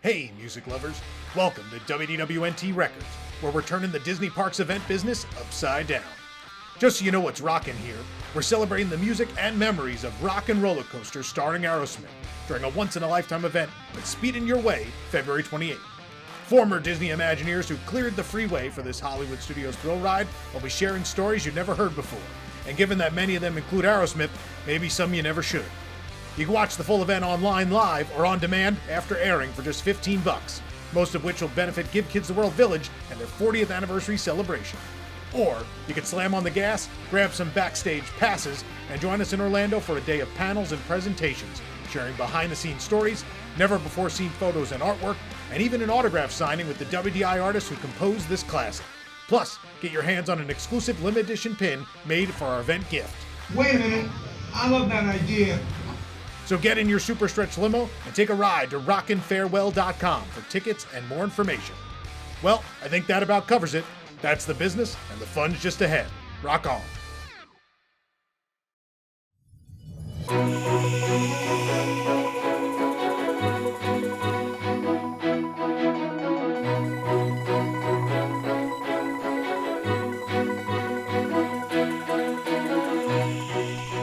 Hey, music lovers. Welcome to WDWNT Records, where we're turning the Disney Parks event business upside down. Just so you know what's rockin' here, we're celebrating the music and memories of Rock and Roller Coaster starring Aerosmith during a once-in-a-lifetime event with Speedin' Your Way, February 28th. Former Disney Imagineers who cleared the freeway for this Hollywood Studios thrill ride will be sharing stories you've never heard before. And given that many of them include Aerosmith, maybe some you never should. You can watch the full event online live or on demand after airing for just $15, most of which will benefit Give Kids the World Village and their 40th anniversary celebration. Or you can slam on the gas, grab some backstage passes, and join us in Orlando for a day of panels and presentations, sharing behind-the-scenes stories, never-before-seen photos and artwork, and even an autograph signing with the WDI artists who composed this classic. Plus, get your hands on an exclusive limited edition pin made for our event gift. Wait a minute, I love that idea. So get in your Super Stretch limo and take a ride to rockinfarewell.com for tickets and more information. Well, I think that about covers it. That's the business, and the fun's just ahead. Rock on.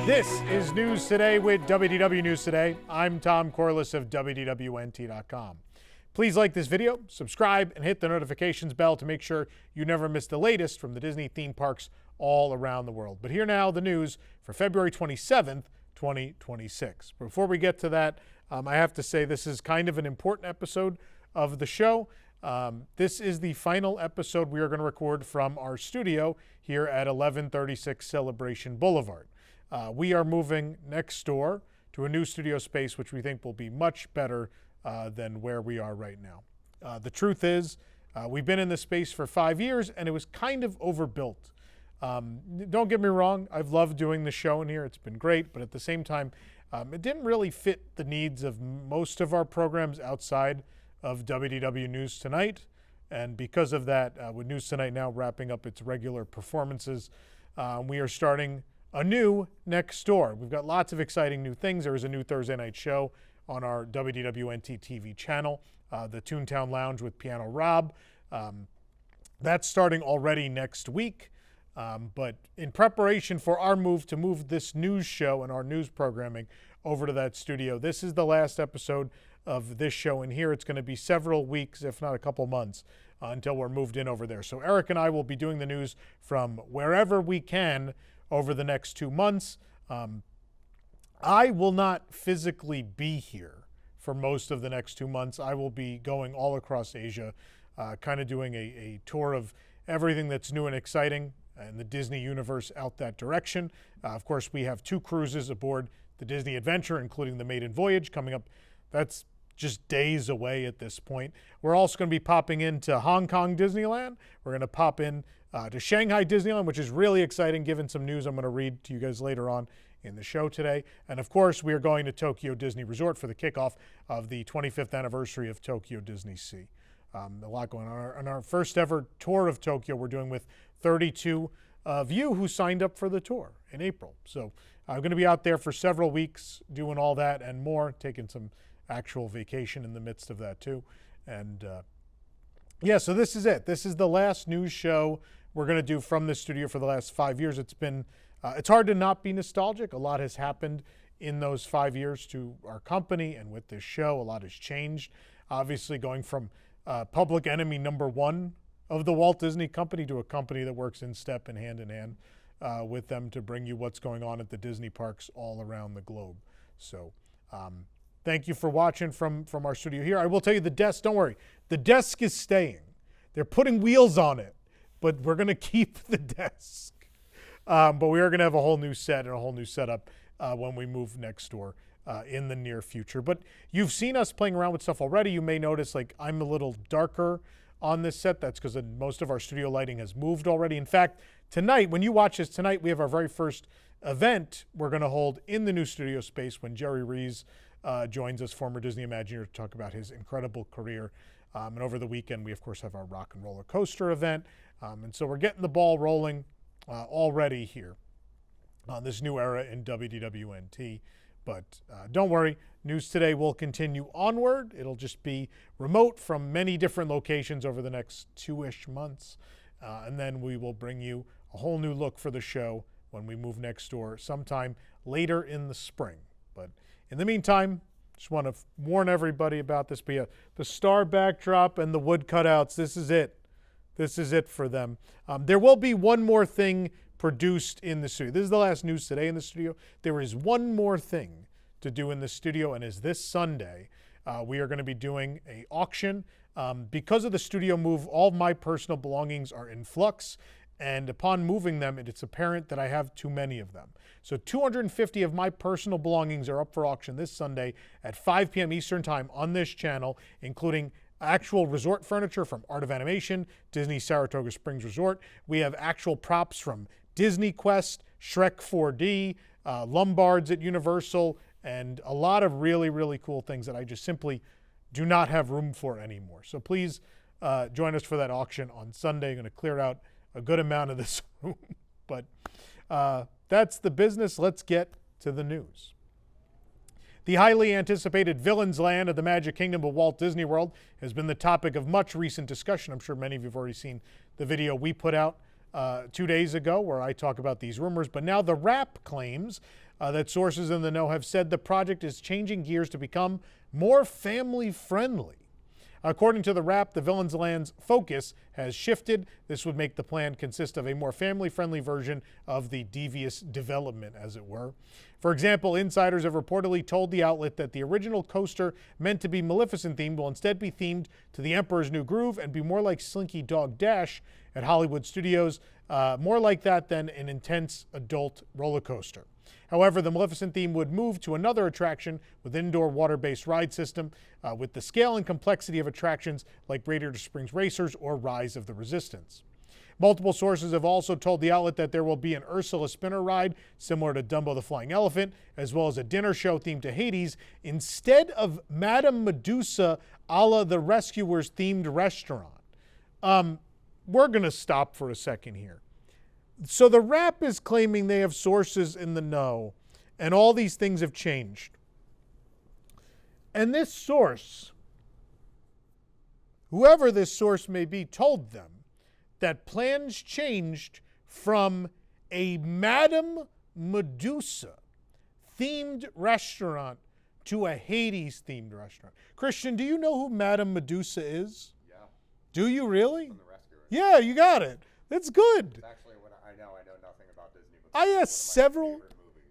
This is News Today with WDW News Today. I'm Tom Corliss of WDWNT.com. Please like this video, subscribe, and hit the notifications bell to make sure you never miss the latest from the Disney theme parks all around the world. But here now, the news for February 27th, 2026. Before we get to that, I have to say this is kind of an important episode of the show. This is the final episode we are going to record from our studio here at 1136 Celebration Boulevard. We are moving next door to a new studio space, which we think will be much better than where we are right now. The truth is, we've been in this space for 5 years, and it was kind of overbuilt. Don't get me wrong, I've loved doing the show in here. It's been great, but at the same time, it didn't really fit the needs of most of our programs outside of WDW News Tonight. And because of that, with News Tonight now wrapping up its regular performances, we are starting a new next door. We've got lots of exciting new things. There is a new Thursday night show on our WDWNT TV channel, the Toontown Lounge with Piano Rob. That's starting already next week. But in preparation for our move to move this news show and our news programming over to that studio, this is the last episode of this show. And here it's going to be several weeks, if not a couple months, until we're moved in over there. So Eric and I will be doing the news from wherever we can over the next 2 months. I will not physically be here for most of the next 2 months. I will be going all across Asia, kind of doing a tour of everything that's new and exciting in the Disney universe out that direction. Of course, we have 2 cruises aboard the Disney Adventure, including the Maiden Voyage coming up. That's just days away at this point. We're also going to be popping into Hong Kong Disneyland. We're going to pop in to Shanghai Disneyland, which is really exciting, given some news I'm going to read to you guys later on in the show today. And of course, we are going to Tokyo Disney Resort for the kickoff of the 25th anniversary of Tokyo Disney Sea. A lot going on. On our first ever tour of Tokyo, we're doing with 32 of you who signed up for the tour in April. So I'm going to be out there for several weeks doing all that and more, taking some actual vacation in the midst of that too. And yeah, so this is it. This is the last news show we're going to do from the studio for the last 5 years. It's been, it's hard to not be nostalgic. A lot has happened in those 5 years to our company and with this show. A lot has changed. Obviously, going from public enemy number one of the Walt Disney Company to a company that works in step and hand in hand with them to bring you what's going on at the Disney parks all around the globe. So thank you for watching from our studio here. I will tell you the desk, don't worry, the desk is staying. They're putting wheels on it, but we're going to keep the desk. But we are going to have a whole new set and a whole new setup when we move next door in the near future. But you've seen us playing around with stuff already. You may notice like I'm a little darker on this set. That's because most of our studio lighting has moved already. In fact, tonight, when you watch this tonight, we have our very first event we're going to hold in the new studio space when Jerry Rees joins us, former Disney Imagineer, to talk about his incredible career. And over the weekend, we, of course, have our Rock and Roller Coaster event. And so we're getting the ball rolling already here on this new era in WDWNT. But don't worry, News Today will continue onward. It'll just be remote from many different locations over the next 2-ish months. And then we will bring you a whole new look for the show when we move next door sometime later in the spring. But in the meantime, just want to warn everybody about this. But yeah, the star backdrop and the wood cutouts, this is it. This is it for them. There will be one more thing produced in the studio. This is the last News Today in the studio. There is one more thing to do in the studio, and is this Sunday. We are going to be doing an auction. Because of the studio move, all of my personal belongings are in flux, and upon moving them, it's apparent that I have too many of them. So 250 of my personal belongings are up for auction this Sunday at 5 p.m. Eastern Time on this channel, including actual resort furniture from Art of Animation, Disney Saratoga Springs Resort. We have actual props from Disney Quest, Shrek 4D, Lombards at Universal, and a lot of really, really cool things that I just simply do not have room for anymore. So please join us for that auction on Sunday. I'm going to clear out a good amount of this room. But that's the business. Let's get to the news. The highly anticipated Villains Land of the Magic Kingdom of Walt Disney World has been the topic of much recent discussion. I'm sure many of you have already seen the video we put out 2 days ago where I talk about these rumors. But now the Wrap claims that sources in the know have said the project is changing gears to become more family-friendly. According to the Wrap, the Villains Land's focus has shifted. This would make the plan consist of a more family-friendly version of the devious development, as it were. For example, insiders have reportedly told the outlet that the original coaster meant to be Maleficent-themed will instead be themed to the Emperor's New Groove and be more like Slinky Dog Dash at Hollywood Studios, more like that than an intense adult roller coaster. However, the Maleficent theme would move to another attraction with indoor water-based ride system with the scale and complexity of attractions like Radiator Springs Racers or Rise of the Resistance. Multiple sources have also told the outlet that there will be an Ursula spinner ride similar to Dumbo the Flying Elephant, as well as a dinner show themed to Hades, instead of Madame Medusa a la the Rescuers themed restaurant. We're going to stop for a second here. So the Wrap is claiming they have sources in the know, and all these things have changed. And this source, whoever this source may be, told them that plans changed from a Madame Medusa themed restaurant to a Hades themed restaurant. Christian, do you know who Madame Medusa is? Yeah. Do you really? From the Rescuers. Yeah, you got it. That's good. It's actually what I know nothing about Disney. But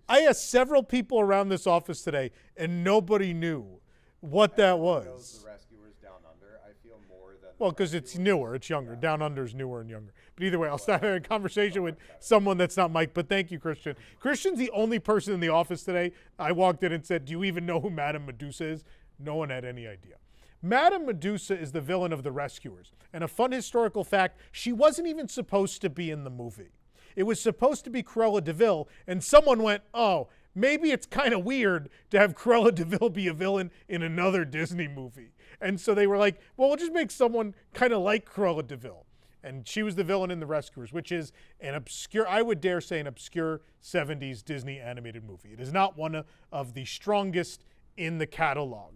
I asked several people around this office today, and nobody knew what that was. The Rescuers Down Under, I feel more than. Well, because it's newer, it's younger. Down Under's newer and younger. But either way, I'll start having a conversation with someone that's not Mike. But thank you, Christian. Christian's the only person in the office today. I walked in and said, "Do you even know who Madame Medusa is?" No one had any idea. Madame Medusa is the villain of The Rescuers. And a fun historical fact, she wasn't even supposed to be in the movie. It was supposed to be Cruella de Vil, and someone went, oh, maybe it's kind of weird to have Cruella de Vil be a villain in another Disney movie. And so they were like, well, we'll just make someone kind of like Cruella de Vil. And she was the villain in The Rescuers, which is an obscure, I would dare say, an obscure 70s Disney animated movie. It is not one of the strongest in the catalog.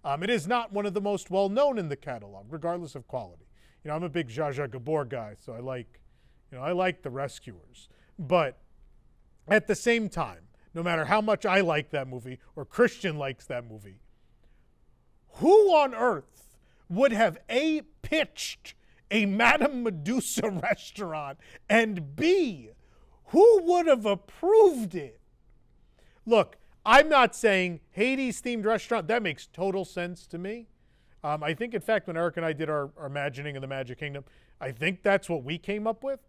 It is not one of the most well-known in the catalog, regardless of quality. You know, I'm a big Zsa Zsa Gabor guy, so I like The Rescuers. But at the same time, no matter how much I like that movie or Christian likes that movie, who on earth would have A, pitched a Madame Medusa restaurant, and B, who would have approved it? Look, I'm not saying Hades-themed restaurant. That makes total sense to me. I think, in fact, when Eric and I did our Imagining of the Magic Kingdom, I think that's what we came up with.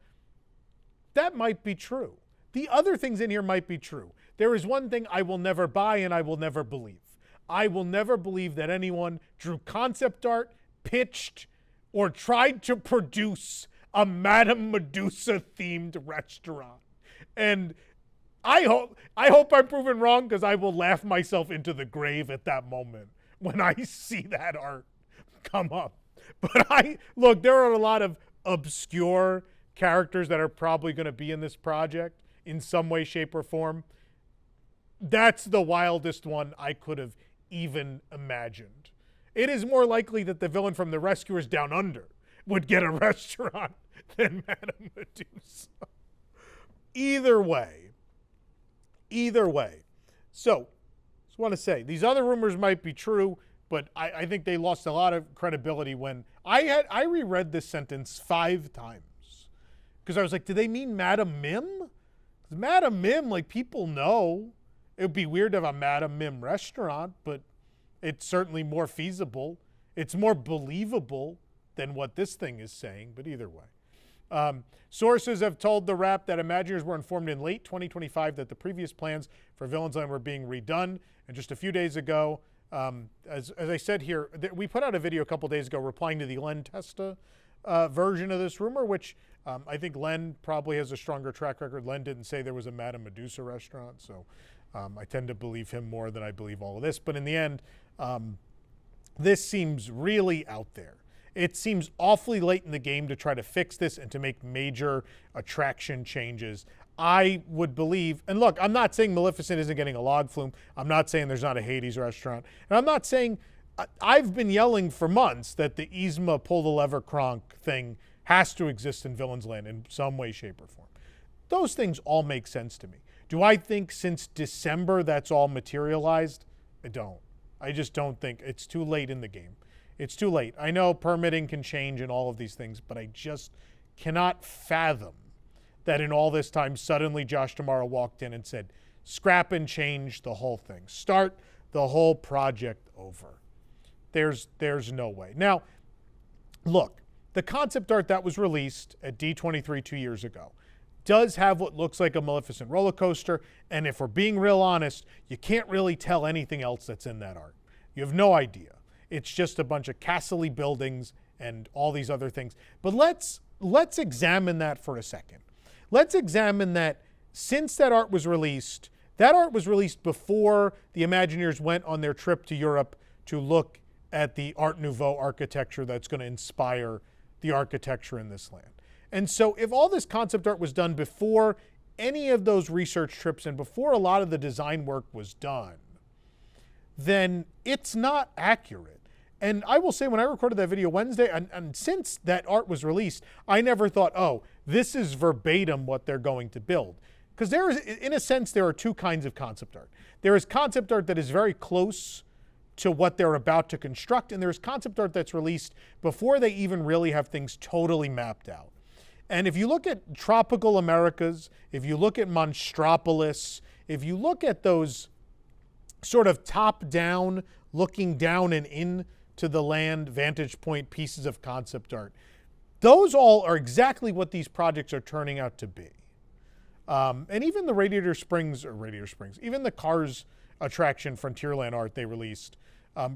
That might be true. The other things in here might be true. There is one thing I will never buy and I will never believe. I will never believe that anyone drew concept art, pitched, or tried to produce a Madame Medusa-themed restaurant. And I hope I'm proven wrong, because I will laugh myself into the grave at that moment when I see that art come up. But look, there are a lot of obscure characters that are probably going to be in this project in some way, shape, or form. That's the wildest one I could have even imagined. It is more likely that the villain from The Rescuers Down Under would get a restaurant than Madame Medusa. Either way. So, just want to say, these other rumors might be true, but I think they lost a lot of credibility when I reread this sentence 5 times. Because I was like, do they mean Madame Mim? Because Madame Mim, like, people know. It would be weird to have a Madame Mim restaurant, but it's certainly more feasible. It's more believable than what this thing is saying, but either way. Sources have told The Wrap that Imagineers were informed in late 2025 that the previous plans for Villains Land were being redone. And just a few days ago, as I said here, we put out a video a couple days ago replying to the Len Testa version of this rumor, which I think Len probably has a stronger track record. Len didn't say there was a Madame Medusa restaurant, so I tend to believe him more than I believe all of this. But in the end, this seems really out there. It seems awfully late in the game to try to fix this and to make major attraction changes. I would believe, and look, I'm not saying Maleficent isn't getting a log flume. I'm not saying there's not a Hades restaurant. And I'm not saying, I've been yelling for months that the Yzma pull the lever Kronk thing has to exist in Villains Land in some way, shape, or form. Those things all make sense to me. Do I think since December that's all materialized? I don't. I just don't think. It's too late in the game. It's too late. I know permitting can change and all of these things, but I just cannot fathom that in all this time, suddenly Josh D'Amaro walked in and said, scrap and change the whole thing. Start the whole project over. There's no way. Now, look, the concept art that was released at D23 2 years ago does have what looks like a Maleficent roller coaster, and if we're being real honest, you can't really tell anything else that's in that art. You have no idea. It's just a bunch of castle-y buildings and all these other things. But let's examine that for a second. Let's examine that since that art was released before the Imagineers went on their trip to Europe to look at the Art Nouveau architecture that's going to inspire the architecture in this land. And so if all this concept art was done before any of those research trips and before a lot of the design work was done, then it's not accurate. And I will say, when I recorded that video Wednesday, and since that art was released, I never thought, oh, this is verbatim what they're going to build. Because there is, in a sense, there are two kinds of concept art. There is concept art that is very close to what they're about to construct, and there's concept art that's released before they even really have things totally mapped out. And if you look at Tropical Americas, if you look at Monstropolis, if you look at those sort of top-down, looking down and in to the land vantage point pieces of concept art, those all are exactly what these projects are turning out to be. And even the Radiator Springs, even the Cars attraction Frontierland art they released,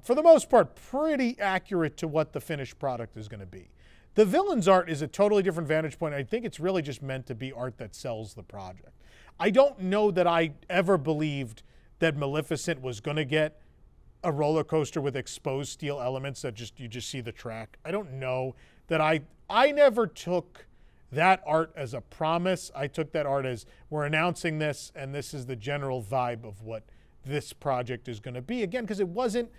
for the most part, pretty accurate to what the finished product is going to be. The villains art is a totally different vantage point. I think it's really just meant to be art that sells the project. I don't know that I ever believed that Maleficent was going to get a roller coaster with exposed steel elements that you just see the track. I don't know that I never took that art as a promise. I took that art as, we're announcing this and this is the general vibe of what this project is going to be. Again, because it wasn't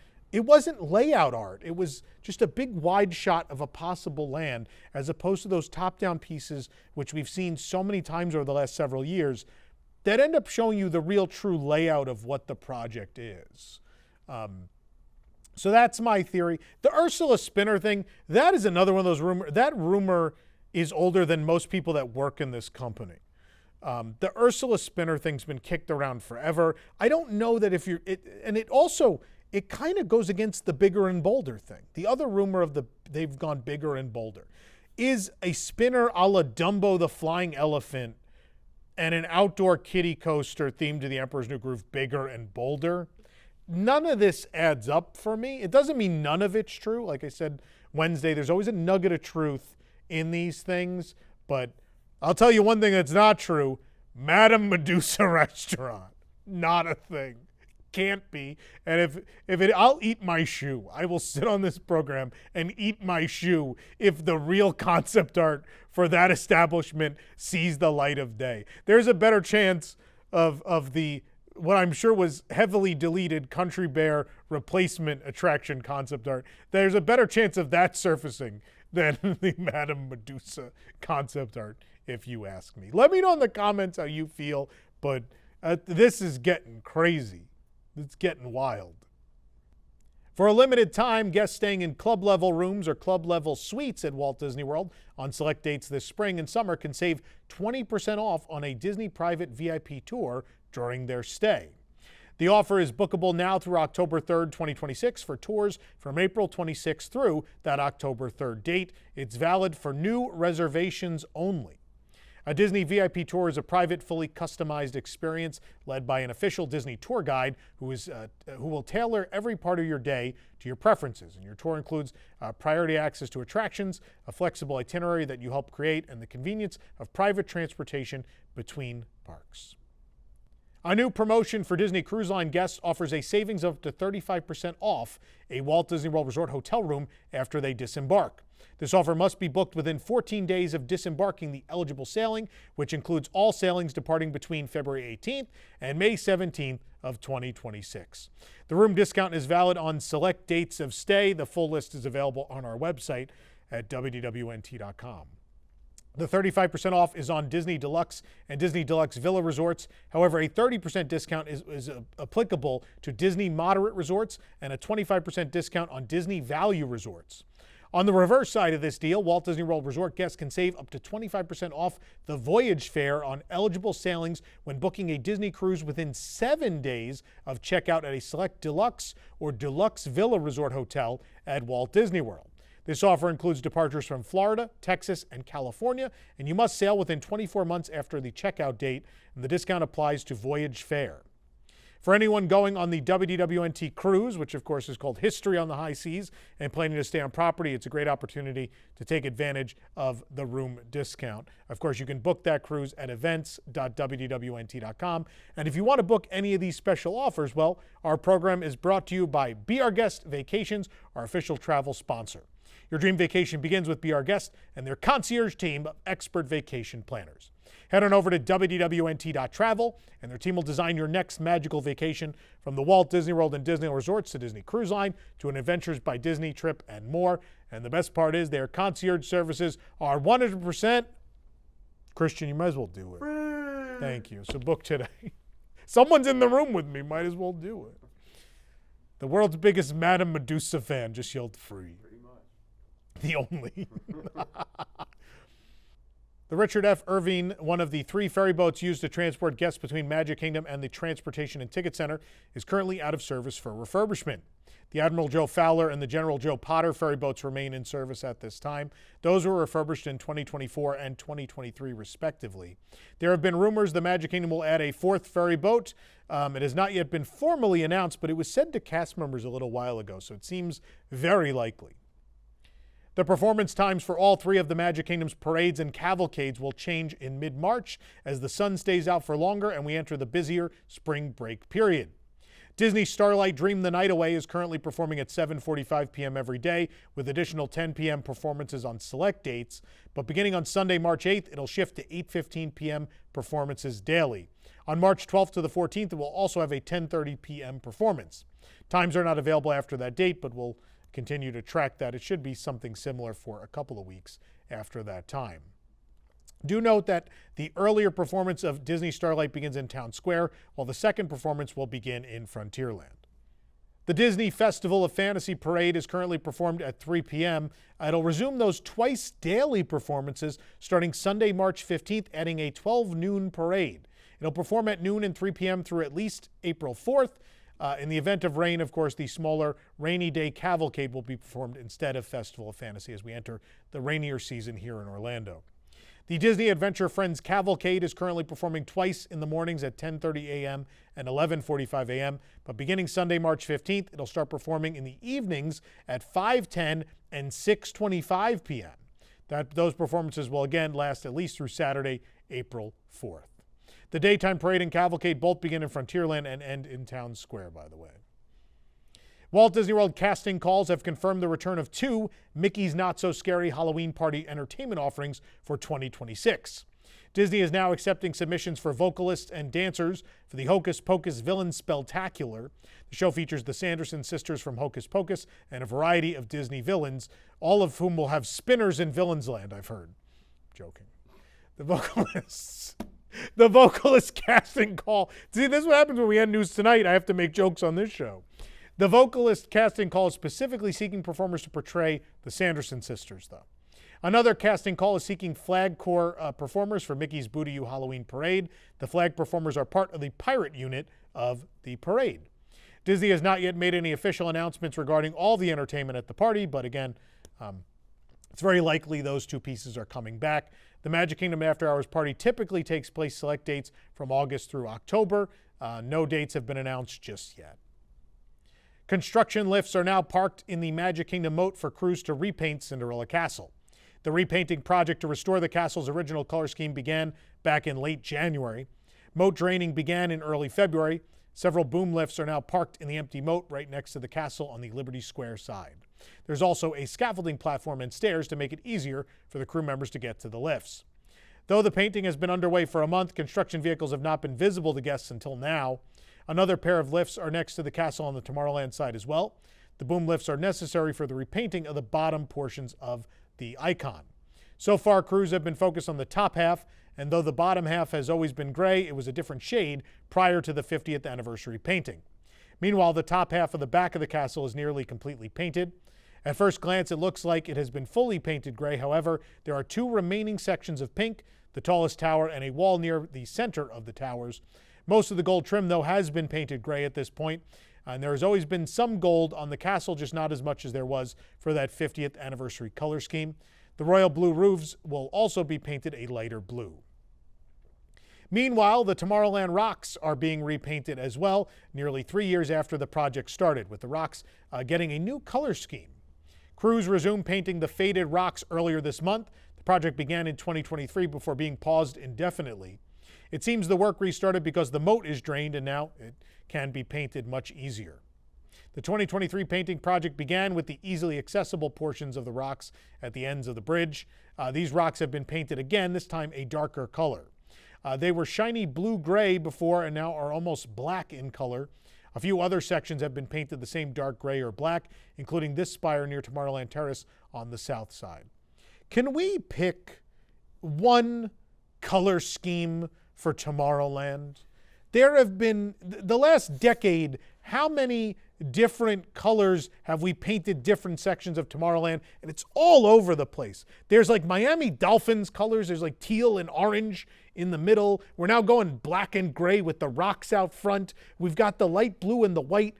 layout art. It was just a big wide shot of a possible land, as opposed to those top-down pieces, which we've seen so many times over the last several years, that end up showing you the real true layout of what the project is. So that's my theory. The Ursula spinner thing, that is another one of those rumors. That rumor is older than most people that work in this company. The Ursula spinner thing's been kicked around forever. I don't know that if you're, it kind of goes against the bigger and bolder thing. The other rumor of they've gone bigger and bolder. Is a spinner a la Dumbo the Flying Elephant and an outdoor kiddie coaster themed to the Emperor's New Groove bigger and bolder? None of this adds up for me. It doesn't mean none of it's true. Like I said Wednesday, there's always a nugget of truth in these things. But I'll tell you one thing that's not true. Madame Medusa restaurant. Not a thing. Can't be. And I'll eat my shoe. I will sit on this program and eat my shoe if the real concept art for that establishment sees the light of day. There's a better chance of the what I'm sure was heavily deleted Country Bear replacement attraction concept art. There's a better chance of that surfacing than the Madame Medusa concept art, if you ask me. Let me know in the comments how you feel, but this is getting crazy. It's getting wild. For a limited time, guests staying in club-level rooms or club-level suites at Walt Disney World on select dates this spring and summer can save 20% off on a Disney private VIP tour during their stay. The offer is bookable now through October 3rd, 2026 for tours from April 26th through that October 3rd date. It's valid for new reservations only. A Disney VIP tour is a private, fully customized experience led by an official Disney tour guide who will tailor every part of your day to your preferences. And your tour includes priority access to attractions, a flexible itinerary that you help create, and the convenience of private transportation between parks. A new promotion for Disney Cruise Line guests offers a savings of up to 35% off a Walt Disney World Resort hotel room after they disembark. This offer must be booked within 14 days of disembarking the eligible sailing, which includes all sailings departing between February 18th and May 17th of 2026. The room discount is valid on select dates of stay. The full list is available on our website at wdwnt.com. The 35% off is on Disney Deluxe and Disney Deluxe Villa resorts. However, a 30% discount is applicable to Disney Moderate resorts and a 25% discount on Disney Value resorts. On the reverse side of this deal, Walt Disney World Resort guests can save up to 25% off the voyage fare on eligible sailings when booking a Disney cruise within 7 days of checkout at a select Deluxe or Deluxe Villa Resort hotel at Walt Disney World. This offer includes departures from Florida, Texas, and California, and you must sail within 24 months after the checkout date, and the discount applies to voyage fare. For anyone going on the WDWNT cruise, which of course is called History on the High Seas, and planning to stay on property, it's a great opportunity to take advantage of the room discount. Of course, you can book that cruise at events.wdwnt.com. And if you want to book any of these special offers, well, our program is brought to you by Be Our Guest Vacations, our official travel sponsor. Your dream vacation begins with Be Our Guest and their concierge team of expert vacation planners. Head on over to wdwnt.travel, and their team will design your next magical vacation from the Walt Disney World and Disney Resorts to Disney Cruise Line to an Adventures by Disney trip and more. And the best part is their concierge services are 100%. Christian, you might as well do it. Thank you. So book today. Someone's in the room with me. Might as well do it. The world's biggest Madame Medusa fan just yelled free. The only. The Richard F. Irvine, one of the 3 ferry boats used to transport guests between Magic Kingdom and the Transportation and Ticket Center, is currently out of service for refurbishment. The Admiral Joe Fowler and the General Joe Potter ferry boats remain in service at this time. Those were refurbished in 2024 and 2023, respectively. There have been rumors the Magic Kingdom will add a 4th ferry boat. It has not yet been formally announced, but it was said to cast members a little while ago, so it seems very likely. The performance times for all 3 of the Magic Kingdom's parades and cavalcades will change in mid-March as the sun stays out for longer and we enter the busier spring break period. Disney Starlight Dream the Night Away is currently performing at 7:45 p.m. every day with additional 10 p.m. performances on select dates, but beginning on Sunday, March 8th, it'll shift to 8:15 p.m. performances daily. On March 12th to the 14th, it will also have a 10:30 p.m. performance. Times are not available after that date, but we'll continue to track that. It should be something similar for a couple of weeks after that time. Do note that the earlier performance of Disney Starlight begins in Town Square, while the second performance will begin in Frontierland. The Disney Festival of Fantasy Parade is currently performed at 3 p.m. It'll resume those twice daily performances starting Sunday, March 15th, adding a 12 noon parade. It'll perform at noon and 3 p.m. through at least April 4th. In the event of rain, of course, the smaller Rainy Day Cavalcade will be performed instead of Festival of Fantasy as we enter the rainier season here in Orlando. The Disney Adventure Friends Cavalcade is currently performing twice in the mornings at 10:30 a.m. and 11:45 a.m., but beginning Sunday, March 15th, it'll start performing in the evenings at 5:10 and 6:25 p.m. Those performances will again last at least through Saturday, April 4th. The daytime parade and cavalcade both begin in Frontierland and end in Town Square, by the way. Walt Disney World casting calls have confirmed the return of 2 Mickey's Not So Scary Halloween Party entertainment offerings for 2026. Disney is now accepting submissions for vocalists and dancers for the Hocus Pocus Villain Spelltacular. The show features the Sanderson sisters from Hocus Pocus and a variety of Disney villains, all of whom will have spinners in Villains Land, I've heard. Joking. The vocalist casting call. See, this is what happens when we end news tonight. I have to make jokes on this show. The vocalist casting call is specifically seeking performers to portray the Sanderson sisters, though. Another casting call is seeking Flag Corps performers for Mickey's Booty-Oo Halloween Parade. The flag performers are part of the pirate unit of the parade. Disney has not yet made any official announcements regarding all the entertainment at the party, but again, it's very likely those two pieces are coming back. The Magic Kingdom After Hours party typically takes place select dates from August through October. No dates have been announced just yet. Construction lifts are now parked in the Magic Kingdom moat for crews to repaint Cinderella Castle. The repainting project to restore the castle's original color scheme began back in late January. Moat draining began in early February. Several boom lifts are now parked in the empty moat right next to the castle on the Liberty Square side. There's also a scaffolding platform and stairs to make it easier for the crew members to get to the lifts. Though the painting has been underway for a month, construction vehicles have not been visible to guests until now. Another pair of lifts are next to the castle on the Tomorrowland side as well. The boom lifts are necessary for the repainting of the bottom portions of the icon. So far, crews have been focused on the top half, and though the bottom half has always been gray, it was a different shade prior to the 50th anniversary painting. Meanwhile, the top half of the back of the castle is nearly completely painted. At first glance, it looks like it has been fully painted gray. However, there are two remaining sections of pink, the tallest tower and a wall near the center of the towers. Most of the gold trim, though, has been painted gray at this point, and there has always been some gold on the castle, just not as much as there was for that 50th anniversary color scheme. The royal blue roofs will also be painted a lighter blue. Meanwhile, the Tomorrowland rocks are being repainted as well, nearly 3 years after the project started, with the rocks getting a new color scheme. Crews resumed painting the faded rocks earlier this month. The project began in 2023 before being paused indefinitely. It seems the work restarted because the moat is drained and now it can be painted much easier. The 2023 painting project began with the easily accessible portions of the rocks at the ends of the bridge. These rocks have been painted again, this time a darker color. They were shiny blue-gray before and now are almost black in color. A few other sections have been painted the same dark gray or black, including this spire near Tomorrowland Terrace on the south side. Can we pick one color scheme for Tomorrowland? There have been, the last decade, how many different colors have we painted different sections of Tomorrowland? And it's all over the place. There's like Miami Dolphins colors. There's like teal and orange in the middle. We're now going black and gray with the rocks out front. We've got the light blue and the white,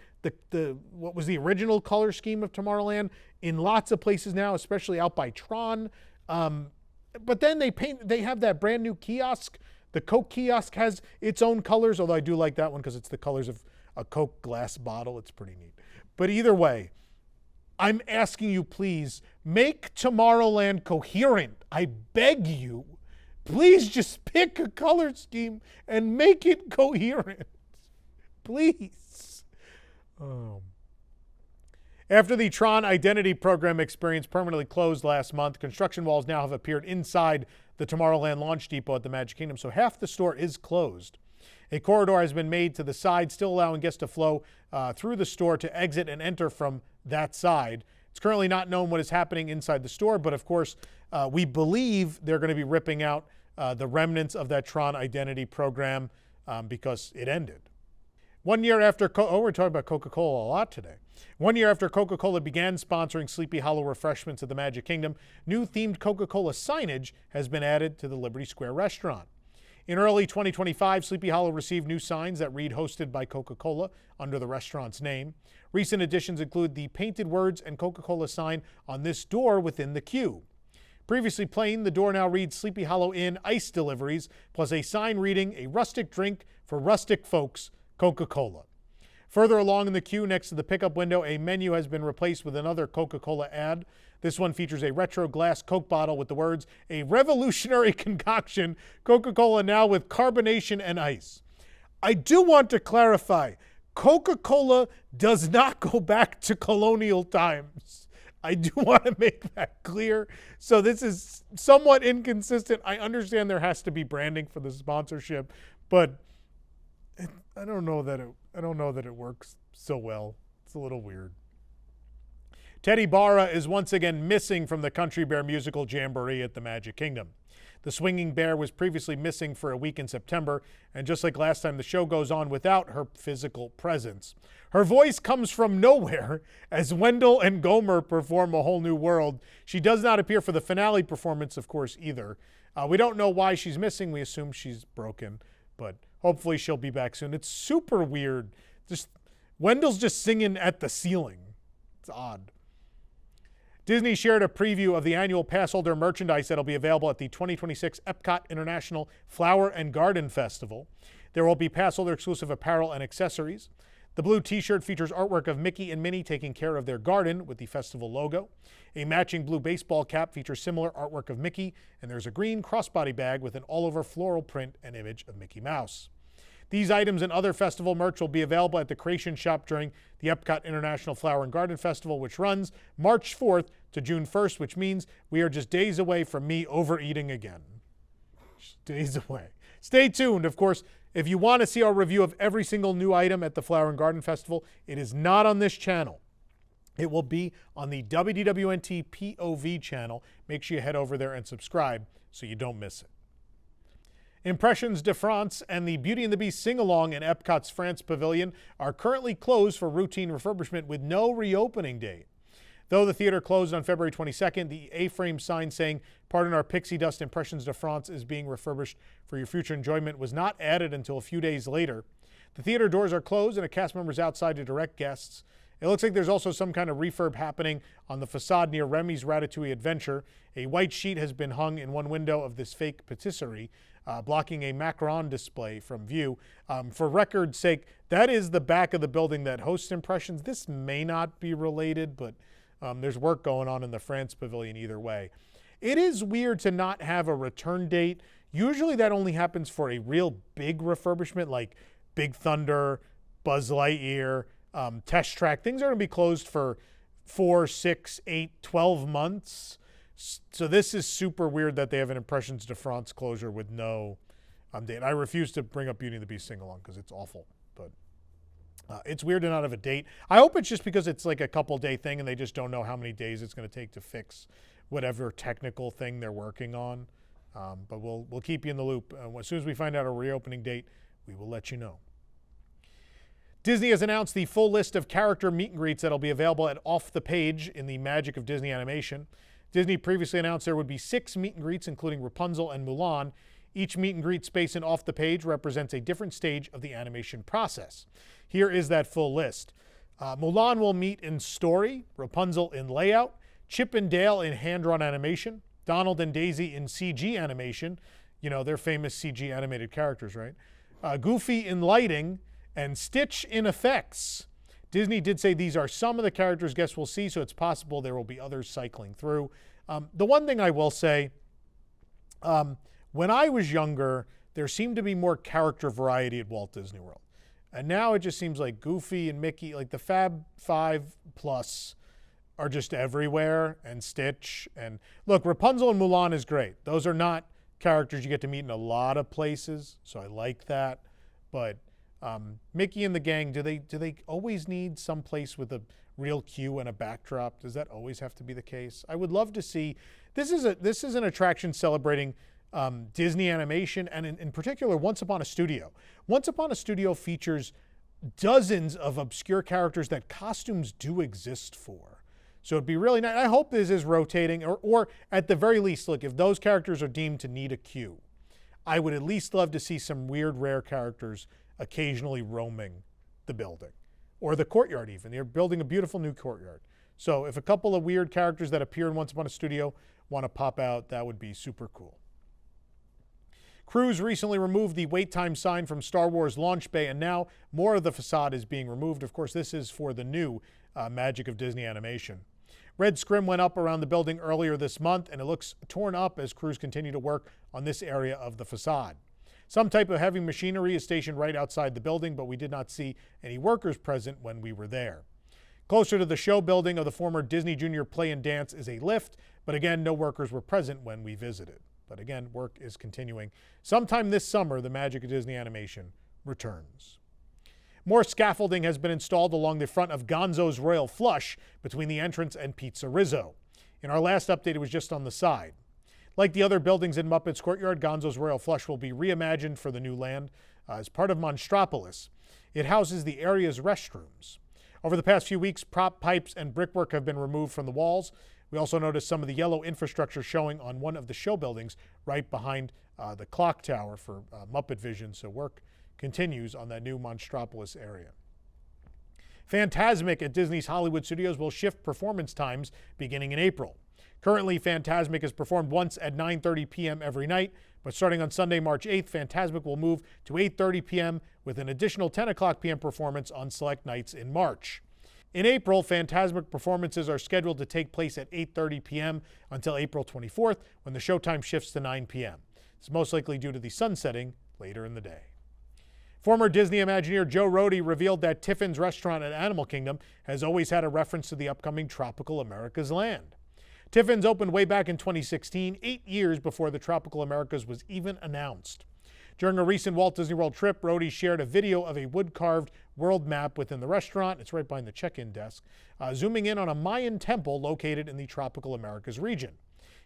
what was the original color scheme of Tomorrowland, in lots of places now, especially out by Tron. But then they have that brand new kiosk. The Coke kiosk has its own colors, although I do like that one because it's the colors of a Coke glass bottle. It's pretty neat. But either way, I'm asking you, please, make Tomorrowland coherent. I beg you. Please just pick a color scheme and make it coherent. Please. After the Tron Identity Program experience permanently closed last month, construction walls now have appeared inside the Tomorrowland launch depot at the Magic Kingdom, so half the store is closed. A corridor has been made to the side, still allowing guests to flow through the store to exit and enter from that side. It's currently not known what is happening inside the store, but of course, we believe they're going to be ripping out the remnants of that Tron Identity Program because it ended. 1 year after, we're talking about Coca-Cola a lot today. 1 year after Coca-Cola began sponsoring Sleepy Hollow refreshments at the Magic Kingdom, new themed Coca-Cola signage has been added to the Liberty Square restaurant. In early 2025, Sleepy Hollow received new signs that read "Hosted by Coca-Cola" under the restaurant's name. Recent additions include the painted words and Coca-Cola sign on this door within the queue. Previously plain, the door now reads "Sleepy Hollow Inn Ice Deliveries," plus a sign reading "A rustic drink for rustic folks, Coca-Cola." Further along in the queue next to the pickup window, a menu has been replaced with another Coca-Cola ad. This one features a retro glass Coke bottle with the words, "A revolutionary concoction, Coca-Cola now with carbonation and ice." I do want to clarify, Coca-Cola does not go back to colonial times. I do want to make that clear. So this is somewhat inconsistent. I understand there has to be branding for the sponsorship, but I don't know that it works so well. It's a little weird. Teddi Barra is once again missing from the Country Bear musical Jamboree at the Magic Kingdom. The swinging bear was previously missing for a week in September, and just like last time, the show goes on without her physical presence. Her voice comes from nowhere as Wendell and Gomer perform A Whole New World. She does not appear for the finale performance, of course, either. We don't know why she's missing. We assume she's broken, but hopefully she'll be back soon. It's super weird. Wendell's just singing at the ceiling. It's odd. Disney shared a preview of the annual Passholder merchandise that will be available at the 2026 EPCOT International Flower and Garden Festival. There will be Passholder exclusive apparel and accessories. The blue t-shirt features artwork of Mickey and Minnie taking care of their garden with the festival logo. A matching blue baseball cap features similar artwork of Mickey, and there's a green crossbody bag with an all-over floral print and image of Mickey Mouse. These items and other festival merch will be available at the Creation Shop during the EPCOT International Flower and Garden Festival, which runs March 4th to June 1st, which means we are just days away from me overeating again. Just days away. Stay tuned. Of course, if you want to see our review of every single new item at the Flower and Garden Festival, it is not on this channel. It will be on the WDWNT POV channel. Make sure you head over there and subscribe so you don't miss it. Impressions de France and the Beauty and the Beast sing-along in Epcot's France Pavilion are currently closed for routine refurbishment with no reopening date. Though the theater closed on February 22nd, the A-frame sign saying, "Pardon our pixie dust Impressions de France is being refurbished for your future enjoyment" was not added until a few days later. The theater doors are closed and a cast member is outside to direct guests. It looks like there's also some kind of refurb happening on the facade near Remy's Ratatouille Adventure. A white sheet has been hung in one window of this fake patisserie, blocking a macaron display from view. For record's sake, that is the back of the building that hosts Impressions. This may not be related, but there's work going on in the France Pavilion either way. It is weird to not have a return date. Usually that only happens for a real big refurbishment like Big Thunder, Buzz Lightyear, Test Track. Things are going to be closed for 4, 6, 8, 12 months. So this is super weird that they have an Impressions de France closure with no date. I refuse to bring up Beauty and the Beast sing-along because it's awful. But it's weird to not have a date. I hope it's just because it's like a couple-day thing and they just don't know how many days it's going to take to fix whatever technical thing they're working on. But we'll keep you in the loop. As soon as we find out a reopening date, we will let you know. Disney has announced the full list of character meet and greets that will be available at Off the Page in the Magic of Disney Animation. Disney previously announced there would be 6 meet and greets, including Rapunzel and Mulan. Each meet and greet space in Off the Page represents a different stage of the animation process. Here is that full list. Mulan will meet in story, Rapunzel in layout, Chip and Dale in hand-drawn animation, Donald and Daisy in CG animation. You know, they're famous CG animated characters, right? Goofy in lighting, and Stitch in effects. Disney did say these are some of the characters guests will see, so it's possible there will be others cycling through. The one thing I will say, when I was younger, there seemed to be more character variety at Walt Disney World. And now it just seems like Goofy and Mickey, like the Fab 5 Plus are just everywhere, and Stitch. And look, Rapunzel and Mulan is great. Those are not characters you get to meet in a lot of places, so I like that. But Mickey and the gang, do they always need some place with a real queue and a backdrop? Does that always have to be the case? I would love to see. This is an attraction celebrating Disney animation, and in particular, Once Upon a Studio. Once Upon a Studio features dozens of obscure characters that costumes do exist for. So it'd be really nice. I hope this is rotating, or at the very least, look, if those characters are deemed to need a queue, I would at least love to see some weird, rare characters occasionally roaming the building or the courtyard even. They're building a beautiful new courtyard. So if a couple of weird characters that appear in Once Upon a Studio want to pop out, that would be super cool. Cruise recently removed the wait time sign from Star Wars Launch Bay, and now more of the facade is being removed. Of course, this is for the new Magic of Disney animation. Red scrim went up around the building earlier this month, and it looks torn up as crews continue to work on this area of the facade. Some type of heavy machinery is stationed right outside the building, but we did not see any workers present when we were there. Closer to the show building of the former Disney Junior Play and Dance is a lift, but again, no workers were present when we visited. But again, work is continuing. Sometime this summer, the magic of Disney animation returns. More scaffolding has been installed along the front of Gonzo's Royal Flush between the entrance and Pizza Rizzo. In our last update, it was just on the side. Like the other buildings in Muppets Courtyard, Gonzo's Royal Flush will be reimagined for the new land. As part of Monstropolis, it houses the area's restrooms. Over the past few weeks, prop pipes and brickwork have been removed from the walls. We also noticed some of the yellow infrastructure showing on one of the show buildings right behind the clock tower for Muppet Vision, so work continues on that new Monstropolis area. Fantasmic at Disney's Hollywood Studios will shift performance times beginning in April. Currently, Fantasmic is performed once at 9:30 p.m. every night, but starting on Sunday, March 8th, Fantasmic will move to 8:30 p.m. with an additional 10 o'clock p.m. performance on select nights in March. In April, Fantasmic performances are scheduled to take place at 8:30 p.m. until April 24th, when the showtime shifts to 9 p.m. It's most likely due to the sun setting later in the day. Former Disney Imagineer Joe Rohde revealed that Tiffins restaurant at Animal Kingdom has always had a reference to the upcoming Tropical America's Land. Tiffins opened way back in 2016, 8 years before the Tropical Americas was even announced. During a recent Walt Disney World trip, Rohde shared a video of a wood-carved world map within the restaurant. It's right behind the check-in desk, zooming in on a Mayan temple located in the Tropical Americas region.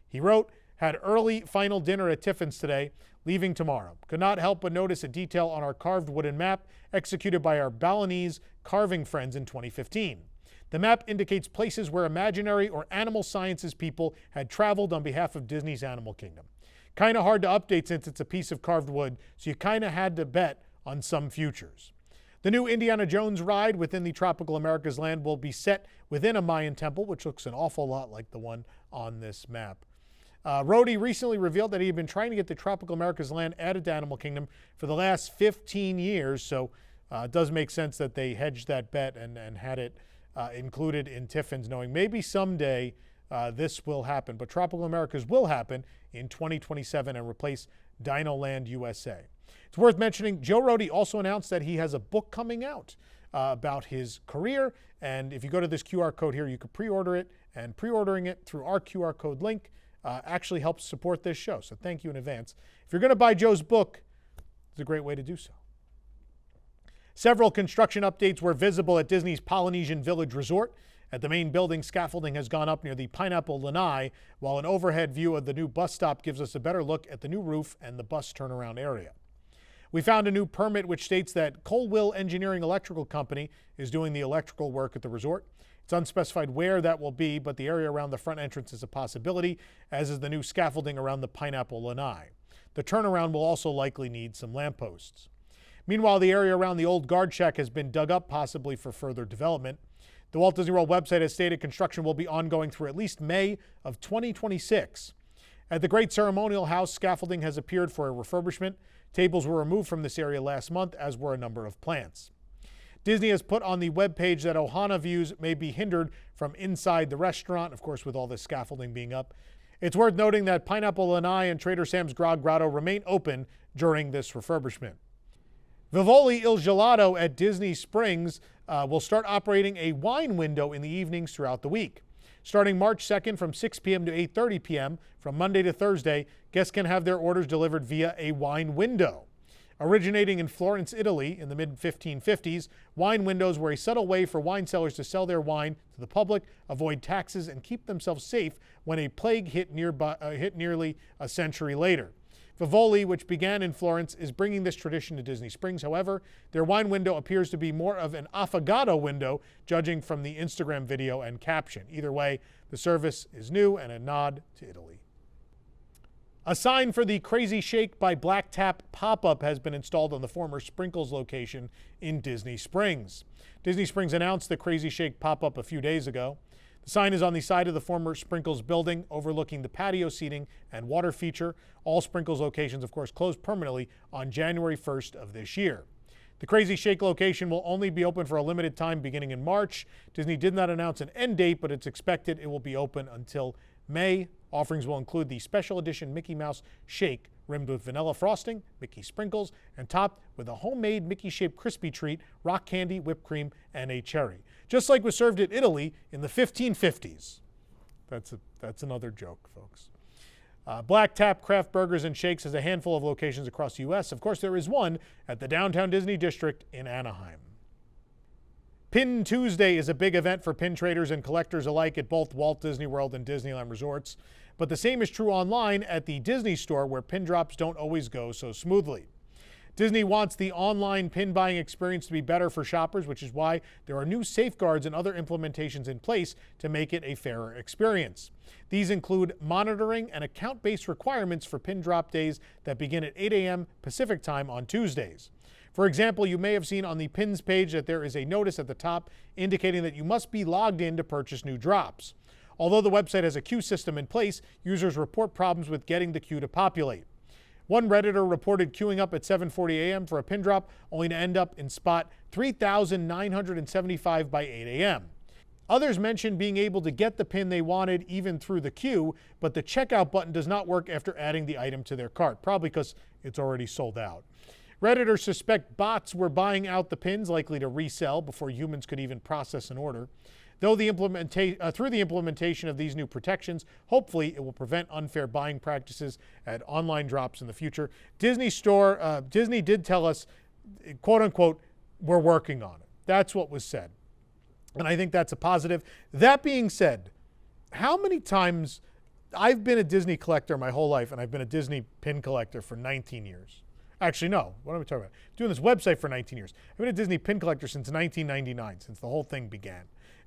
He wrote, "Had early final dinner at Tiffins today, leaving tomorrow. Could not help but notice a detail on our carved wooden map executed by our Balinese carving friends in 2015. The map indicates places where imaginary or animal sciences people had traveled on behalf of Disney's Animal Kingdom. Kind of hard to update since it's a piece of carved wood, so you kind of had to bet on some futures." The new Indiana Jones ride within the Tropical America's Land will be set within a Mayan temple, which looks an awful lot like the one on this map. Rohde recently revealed that he had been trying to get the Tropical America's Land added to Animal Kingdom for the last 15 years, so it does make sense that they hedged that bet and had it included in Tiffins, knowing maybe someday this will happen. But Tropical Americas will happen in 2027 and replace Dino Land USA. It's worth mentioning, Joe Rohde also announced that he has a book coming out about his career. And if you go to this QR code here, you can pre-order it. And pre-ordering it through our QR code link actually helps support this show. So thank you in advance. If you're going to buy Joe's book, it's a great way to do so. Several construction updates were visible at Disney's Polynesian Village Resort. At the main building, scaffolding has gone up near the Pineapple Lanai, while an overhead view of the new bus stop gives us a better look at the new roof and the bus turnaround area. We found a new permit which states that Colwill Engineering Electrical Company is doing the electrical work at the resort. It's unspecified where that will be, but the area around the front entrance is a possibility, as is the new scaffolding around the Pineapple Lanai. The turnaround will also likely need some lampposts. Meanwhile, the area around the old guard shack has been dug up, possibly for further development. The Walt Disney World website has stated construction will be ongoing through at least May of 2026. At the Great Ceremonial House, scaffolding has appeared for a refurbishment. Tables were removed from this area last month, as were a number of plants. Disney has put on the webpage that Ohana views may be hindered from inside the restaurant, of course, with all this scaffolding being up. It's worth noting that Pineapple Lanai and Trader Sam's Grog Grotto remain open during this refurbishment. Vivoli Il Gelato at Disney Springs will start operating a wine window in the evenings throughout the week. Starting March 2nd from 6 p.m. to 8:30 p.m., from Monday to Thursday, guests can have their orders delivered via a wine window. Originating in Florence, Italy in the mid-1550s, wine windows were a subtle way for wine sellers to sell their wine to the public, avoid taxes, and keep themselves safe when a plague hit nearly a century later. Vivoli, which began in Florence, is bringing this tradition to Disney Springs. However, their wine window appears to be more of an affogato window, judging from the Instagram video and caption. Either way, the service is new and a nod to Italy. A sign for the CrazyShake by Black Tap pop-up has been installed on the former Sprinkles location in Disney Springs. Disney Springs announced the CrazyShake pop-up a few days ago. The sign is on the side of the former Sprinkles building, overlooking the patio seating and water feature. All Sprinkles locations, of course, closed permanently on January 1st of this year. The CrazyShake location will only be open for a limited time beginning in March. Disney did not announce an end date, but it's expected it will be open until May, offerings will include the special edition Mickey Mouse Shake, rimmed with vanilla frosting, Mickey sprinkles, and topped with a homemade Mickey-shaped crispy treat, rock candy, whipped cream, and a cherry. Just like was served in Italy in the 1550s. That's another joke, folks. Black Tap Craft Burgers and Shakes has a handful of locations across the U.S. Of course, there is one at the Downtown Disney District in Anaheim. Pin Tuesday is a big event for pin traders and collectors alike at both Walt Disney World and Disneyland Resorts. But the same is true online at the Disney Store, where pin drops don't always go so smoothly. Disney wants the online pin buying experience to be better for shoppers, which is why there are new safeguards and other implementations in place to make it a fairer experience. These include monitoring and account-based requirements for pin drop days that begin at 8 a.m. Pacific time on Tuesdays. For example, you may have seen on the pins page that there is a notice at the top indicating that you must be logged in to purchase new drops. Although the website has a queue system in place, users report problems with getting the queue to populate. One Redditor reported queuing up at 7:40 a.m. for a pin drop, only to end up in spot 3,975 by 8 a.m. Others mentioned being able to get the pin they wanted even through the queue, but the checkout button does not work after adding the item to their cart, probably because it's already sold out. Redditors suspect bots were buying out the pins, likely to resell before humans could even process an order. Though through the implementation of these new protections, hopefully it will prevent unfair buying practices at online drops in the future. Disney did tell us, quote unquote, we're working on it. That's what was said. And I think that's a positive. That being said, how many times I've been a Disney collector my whole life, and I've been a Disney pin collector for 19 years. Actually, no. What am I talking about? Doing this website for 19 years. I've been a Disney pin collector since 1999, since the whole thing began.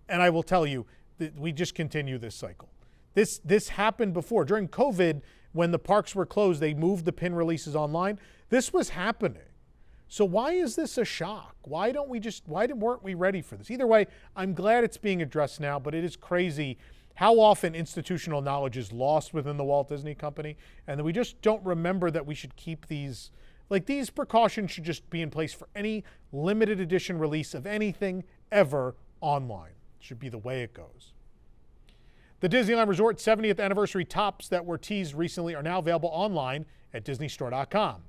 And I will tell you that we just continue this cycle. This happened before. During COVID, when the parks were closed, they moved the pin releases online. This was happening. So why is this a shock? Why weren't we ready for this? Either way, I'm glad it's being addressed now, but it is crazy how often institutional knowledge is lost within the Walt Disney Company, and that we just don't remember that we should keep these precautions should just be in place for any limited edition release of anything ever online. It should be the way it goes. The Disneyland Resort 70th anniversary tops that were teased recently are now available online at disneystore.com.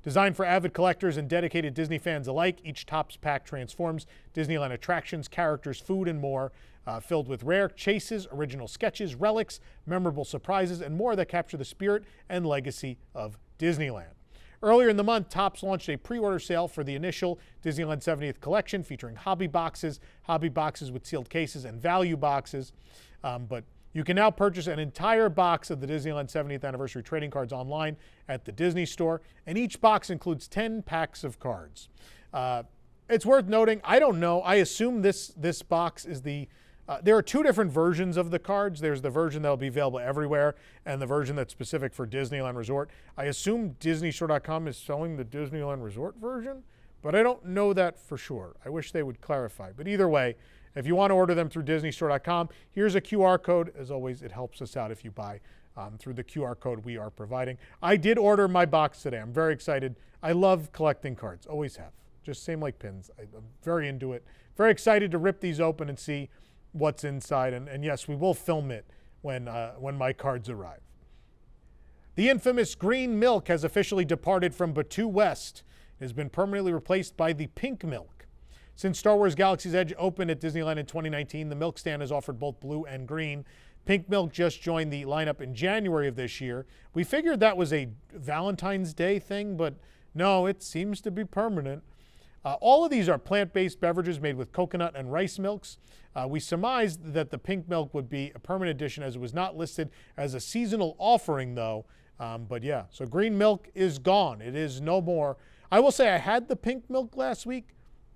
Designed for avid collectors and dedicated Disney fans alike, each Topps pack transforms Disneyland attractions, characters, food, and more, filled with rare chases, original sketches, relics, memorable surprises, and more that capture the spirit and legacy of Disneyland. Earlier in the month, Topps launched a pre-order sale for the initial Disneyland 70th collection featuring hobby boxes with sealed cases, and value boxes. But you can now purchase an entire box of the Disneyland 70th Anniversary trading cards online at the Disney Store, and each box includes 10 packs of cards. It's worth noting, I don't know, I assume this box is there are two different versions of the cards. There's the version that will be available everywhere and the version that's specific for Disneyland Resort. I assume DisneyStore.com is selling the Disneyland Resort version, but I don't know that for sure. I wish they would clarify. But either way, if you want to order them through DisneyStore.com, here's a QR code. As always, it helps us out if you buy through the QR code we are providing. I did order my box today. I'm very excited. I love collecting cards. Always have. Just same like pins. I'm very into it. Very excited to rip these open and see what's inside. And yes, we will film it when my cards arrive. The infamous green milk has officially departed from Batuu West. It has been permanently replaced by the pink milk. Since Star Wars Galaxy's Edge opened at Disneyland in 2019, the milk stand has offered both blue and green. Pink milk just joined the lineup in January of this year. We figured that was a Valentine's Day thing, but no, it seems to be permanent. All of these are plant-based beverages made with coconut and rice milks. We surmised that the pink milk would be a permanent addition as it was not listed as a seasonal offering, though. But yeah, so green milk is gone. It is no more. I will say I had the pink milk last week.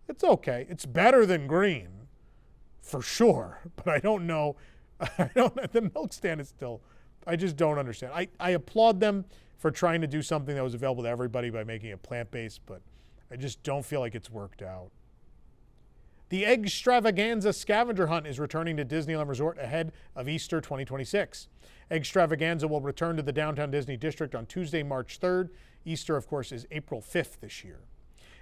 It's okay. It's better than green, for sure. But I don't know. The milk stand is still, I just don't understand. I applaud them for trying to do something that was available to everybody by making it plant-based, but I just don't feel like it's worked out. The Eggstravaganza scavenger hunt is returning to Disneyland Resort ahead of Easter 2026. Eggstravaganza will return to the Downtown Disney District on Tuesday, March 3rd. Easter, of course, is April 5th this year.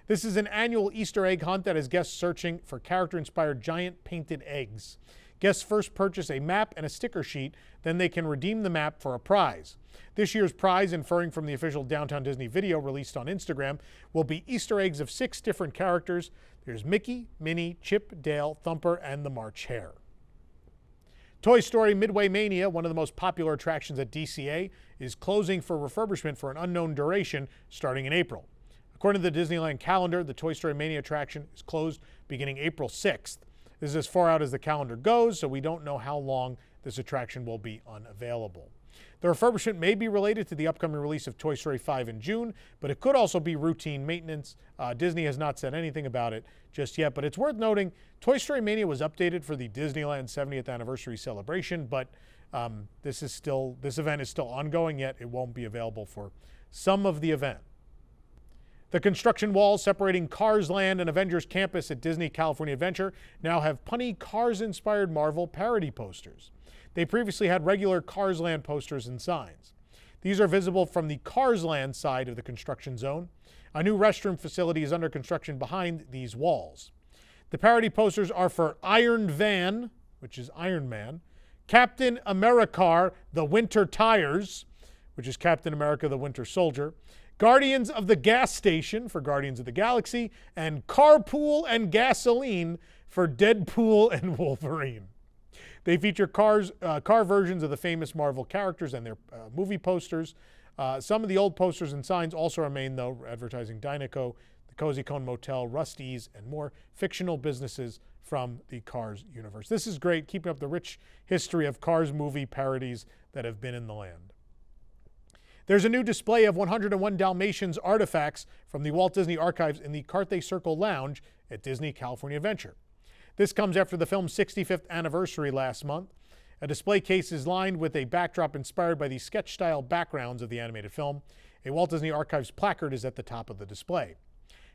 This is an annual Easter egg hunt that has guests searching for character-inspired giant painted eggs. Guests first purchase a map and a sticker sheet, then they can redeem the map for a prize. This year's prize, inferring from the official Downtown Disney video released on Instagram, will be Easter eggs of 6 different characters. There's Mickey, Minnie, Chip, Dale, Thumper, and the March Hare. Toy Story Midway Mania, one of the most popular attractions at DCA, is closing for refurbishment for an unknown duration starting in April. According to the Disneyland calendar, the Toy Story Mania attraction is closed beginning April 6th. This is as far out as the calendar goes, so we don't know how long this attraction will be unavailable. The refurbishment may be related to the upcoming release of Toy Story 5 in June, but it could also be routine maintenance. Disney has not said anything about it just yet, but it's worth noting Toy Story Mania was updated for the Disneyland 70th anniversary celebration, but this event is still ongoing, yet it won't be available for some of the event. The construction walls separating Cars Land and Avengers Campus at Disney California Adventure now have punny Cars-inspired Marvel parody posters. They previously had regular Cars Land posters and signs. These are visible from the Cars Land side of the construction zone. A new restroom facility is under construction behind these walls. The parody posters are for Iron Van, which is Iron Man, Captain Americar, the Winter Tires, which is Captain America, the Winter Soldier, Guardians of the Gas Station for Guardians of the Galaxy, and Carpool and Gasoline for Deadpool and Wolverine. They feature car versions of the famous Marvel characters and their movie posters. Some of the old posters and signs also remain, though, advertising Dynaco, the Cozy Cone Motel, Rusty's, and more fictional businesses from the Cars universe. This is great, keeping up the rich history of Cars movie parodies that have been in the land. There's a new display of 101 Dalmatians artifacts from the Walt Disney Archives in the Carthay Circle Lounge at Disney California Adventure. This comes after the film's 65th anniversary last month. A display case is lined with a backdrop inspired by the sketch-style backgrounds of the animated film. A Walt Disney Archives placard is at the top of the display.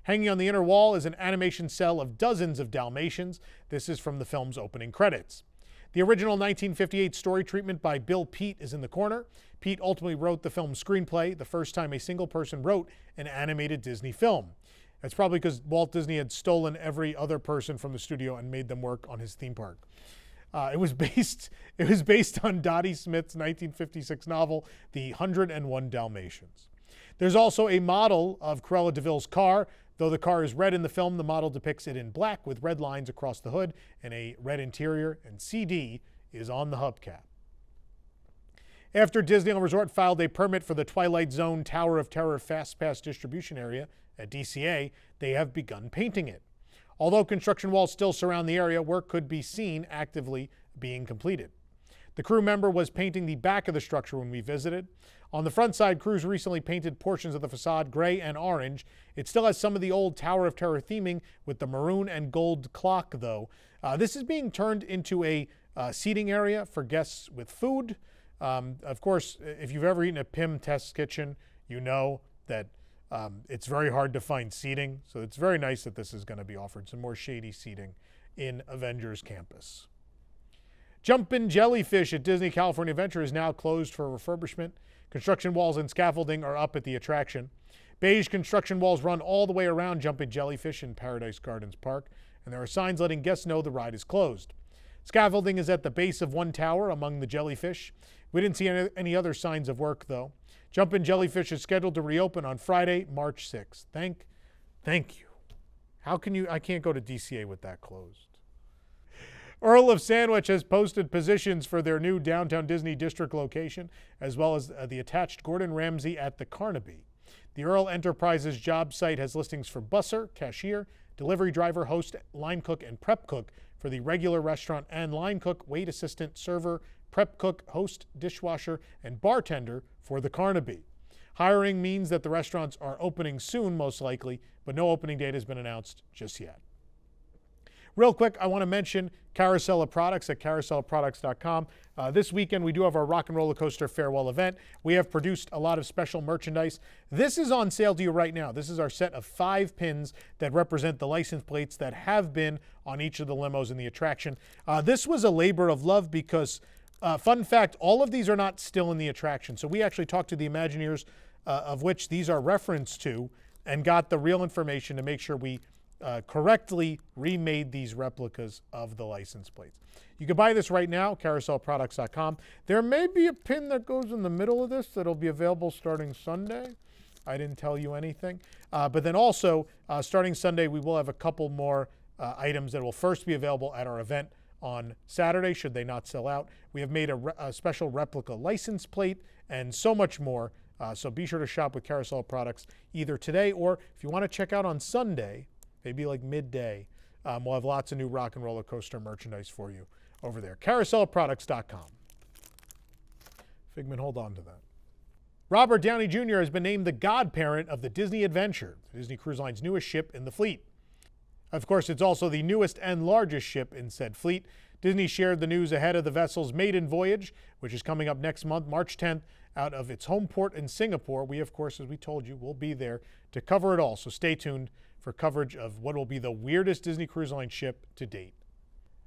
Hanging on the inner wall is an animation cell of dozens of Dalmatians. This is from the film's opening credits. The original 1958 story treatment by Bill Peet is in the corner. Peet ultimately wrote the film's screenplay, the first time a single person wrote an animated Disney film. That's probably because Walt Disney had stolen every other person from the studio and made them work on his theme park. It was based on Dottie Smith's 1956 novel, The 101 Dalmatians. There's also a model of Cruella de Vil's car. Though the car is red in the film, the model depicts it in black with red lines across the hood and a red interior, and CD is on the hubcap. After Disneyland Resort filed a permit for the Twilight Zone Tower of Terror Fast Pass distribution area at DCA, they have begun painting it. Although construction walls still surround the area, work could be seen actively being completed. The crew member was painting the back of the structure when we visited. On the front side, crews recently painted portions of the facade gray and orange. It still has some of the old Tower of Terror theming with the maroon and gold clock, though. This is being turned into a seating area for guests with food. Of course, if you've ever eaten at Pym Test Kitchen, you know that it's very hard to find seating. So it's very nice that this is going to be offered, some more shady seating in Avengers Campus. Jumpin' Jellyfish at Disney California Adventure is now closed for refurbishment. Construction walls and scaffolding are up at the attraction. Beige construction walls run all the way around Jumpin' Jellyfish in Paradise Gardens Park, and there are signs letting guests know the ride is closed. Scaffolding is at the base of one tower among the jellyfish. We didn't see any other signs of work, though. Jumpin' Jellyfish is scheduled to reopen on Friday, March 6th. Thank you. How can you? I can't go to DCA with that closed. Earl of Sandwich has posted positions for their new Downtown Disney District location, as well as the attached Gordon Ramsay at the Carnaby. The Earl Enterprises job site has listings for busser, cashier, delivery driver, host, line cook, and prep cook for the regular restaurant, and line cook, wait assistant, server, prep cook, host, dishwasher, and bartender for the Carnaby. Hiring means that the restaurants are opening soon, most likely, but no opening date has been announced just yet. Real quick, I want to mention Carousel of Products at carouselofproducts.com. This weekend, we do have our Rock and Roller Coaster farewell event. We have produced a lot of special merchandise. This is on sale to you right now. This is our set of 5 pins that represent the license plates that have been on each of the limos in the attraction. This was a labor of love because, fun fact, all of these are not still in the attraction. So we actually talked to the Imagineers, of which these are referenced to, and got the real information to make sure we correctly remade these replicas of the license plates. You can buy this right now, carouselproducts.com. There may be a pin that goes in the middle of this that'll be available starting Sunday. I didn't tell you anything. But then also, starting Sunday, we will have a couple more items that will first be available at our event on Saturday, should they not sell out. We have made a special replica license plate and so much more. So be sure to shop with Carousel of Products either today, or if you want to check out on Sunday, maybe like midday, we'll have lots of new Rock and Roller Coaster merchandise for you over there. CarouselProducts.com. Figment, hold on to that. Robert Downey Jr. has been named the godparent of the Disney Adventure, Disney Cruise Line's newest ship in the fleet. Of course, it's also the newest and largest ship in said fleet. Disney shared the news ahead of the vessel's maiden voyage, which is coming up next month, March 10th, out of its home port in Singapore. We, of course, as we told you, will be there to cover it all. So stay tuned for coverage of what will be the weirdest Disney Cruise Line ship to date.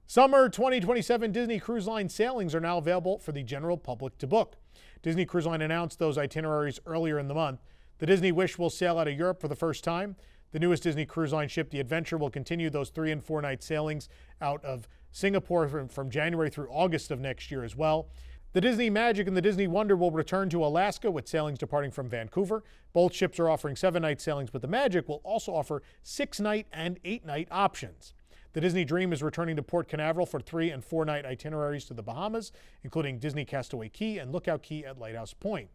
Summer 2027 Disney Cruise Line sailings are now available for the general public to book. Disney Cruise Line announced those itineraries earlier in the month. The Disney Wish will sail out of Europe for the first time. The newest Disney Cruise Line ship, the Adventure, will continue those 3- and 4-night sailings out of Singapore from January through August of next year as well. The Disney Magic and the Disney Wonder will return to Alaska with sailings departing from Vancouver. Both ships are offering 7-night sailings, but the Magic will also offer 6-night and 8-night options. The Disney Dream is returning to Port Canaveral for 3- and 4-night itineraries to the Bahamas, including Disney Castaway Cay and Lookout Cay at Lighthouse Point.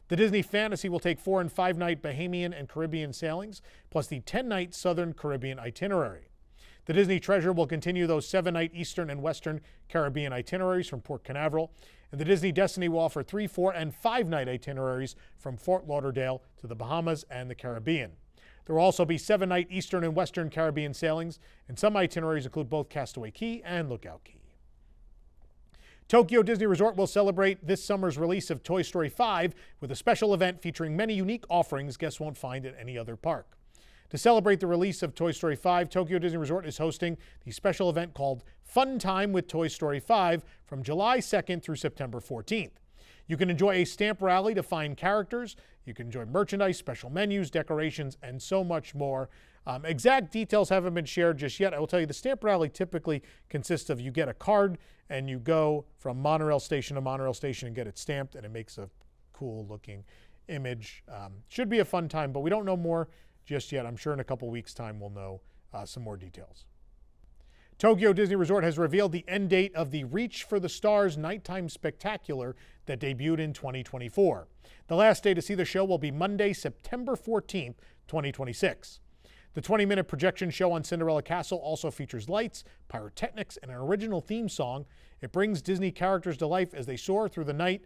The Disney Fantasy will take 4- and 5-night Bahamian and Caribbean sailings, plus the 10-night Southern Caribbean itinerary. The Disney Treasure will continue those 7-night Eastern and Western Caribbean itineraries from Port Canaveral, and the Disney Destiny will offer 3-, 4-, and 5-night itineraries from Fort Lauderdale to the Bahamas and the Caribbean. There will also be 7-night Eastern and Western Caribbean sailings, and some itineraries include both Castaway Cay and Lookout Cay. Tokyo Disney Resort will celebrate this summer's release of Toy Story 5 with a special event featuring many unique offerings guests won't find at any other park. To celebrate the release of Toy Story 5, Tokyo Disney Resort is hosting the special event called Fun Time with Toy Story 5 from July 2nd through September 14th. You can enjoy a stamp rally to find characters. You can enjoy merchandise, special menus, decorations, and so much more. Exact details haven't been shared just yet. I will tell you the stamp rally typically consists of you get a card and you go from monorail station to monorail station and get it stamped, and it makes a cool looking image. Should be a fun time, but we don't know more just yet. I'm sure in a couple weeks' time we'll know some more details. Tokyo Disney Resort has revealed the end date of the Reach for the Stars Nighttime Spectacular that debuted in 2024. The last day to see the show will be Monday, September 14th, 2026. The 20-minute projection show on Cinderella Castle also features lights, pyrotechnics, and an original theme song. It brings Disney characters to life as they soar through the night